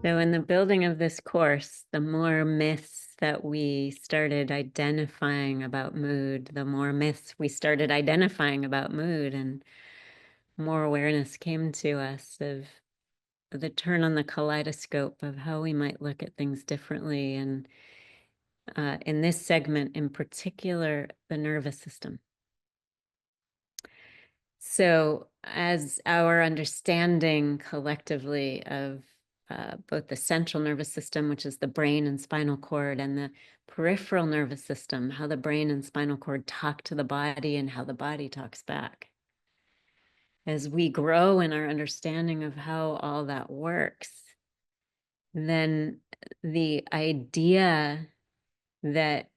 So in the building of this course, the more myths that we started identifying about mood, the more myths we started identifying about mood, and more awareness came to us of the turn on the kaleidoscope of how we might look at things differently. And in this segment in particular, the nervous system. So as our understanding collectively of both the central nervous system, which is the brain and spinal cord, and the peripheral nervous system, how the brain and spinal cord talk to the body and how the body talks back. As we grow in our understanding of how all that works, then the idea that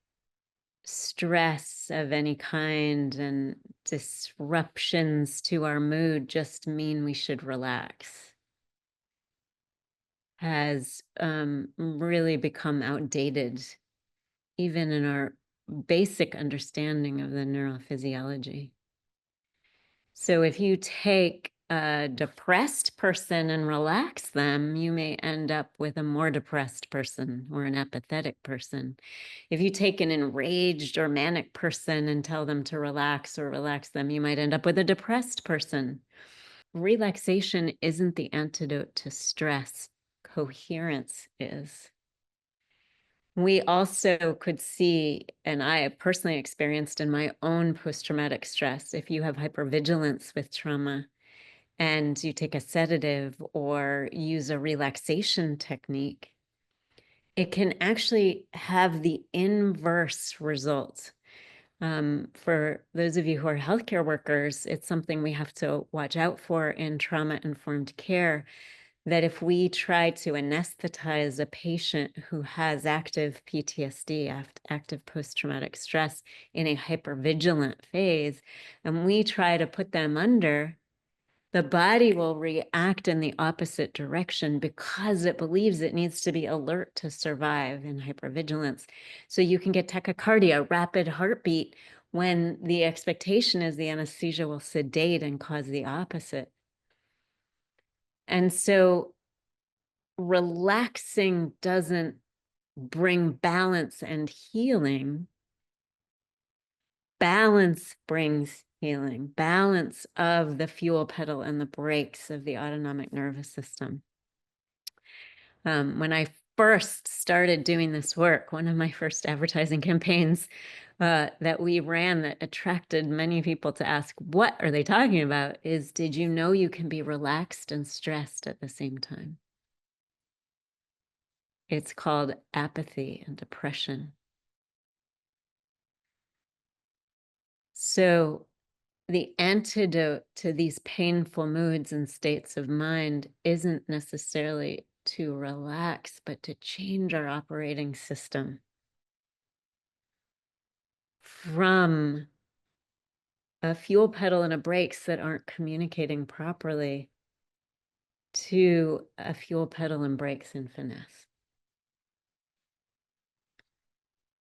stress of any kind and disruptions to our mood just mean we should relax has really become outdated, even in our basic understanding of the neurophysiology. So if you take a depressed person and relax them, you may end up with a more depressed person or an apathetic person. If you take an enraged or manic person and tell them to relax or relax them, you might end up with a depressed person. Relaxation isn't the antidote to stress. Coherence is. We also could see, and I personally experienced in my own post-traumatic stress, if you have hypervigilance with trauma and you take a sedative or use a relaxation technique, it can actually have the inverse result. For those of you who are healthcare workers, it's something we have to watch out for in trauma-informed care, that if we try to anesthetize a patient who has active PTSD, active post-traumatic stress in a hypervigilant phase, and we try to put them under, the body will react in the opposite direction because it believes it needs to be alert to survive in hypervigilance. So you can get tachycardia, rapid heartbeat, when the expectation is the anesthesia will sedate and cause the opposite. And so relaxing doesn't bring balance and healing. Balance brings healing, balance of the fuel pedal and the brakes of the autonomic nervous system. When I first started doing this work, one of my first advertising campaigns that we ran that attracted many people to ask, what are they talking about, is, did you know you can be relaxed and stressed at the same time? It's called apathy and depression. So the antidote to these painful moods and states of mind isn't necessarily to relax, but to change our operating system from a fuel pedal and a brakes that aren't communicating properly to a fuel pedal and brakes in finesse.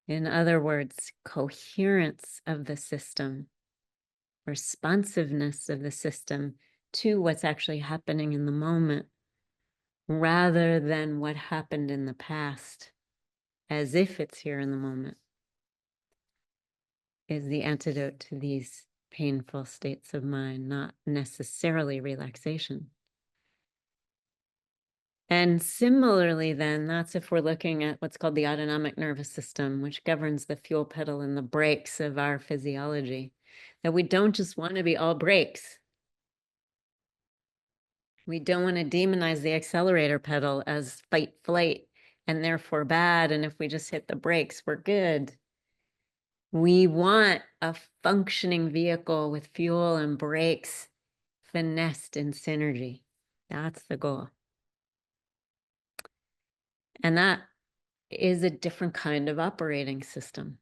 In other words, coherence of the system, responsiveness of the system to what's actually happening in the moment, rather than what happened in the past, as if it's here in the moment, is the antidote to these painful states of mind, not necessarily relaxation. And similarly, then, that's if we're looking at what's called the autonomic nervous system, which governs the fuel pedal and the brakes of our physiology, that we don't just want to be all brakes. We don't want to demonize the accelerator pedal as fight, flight, and therefore bad. And if we just hit the brakes, we're good. We want a functioning vehicle with fuel and brakes finessed in synergy. That's the goal. And that is a different kind of operating system.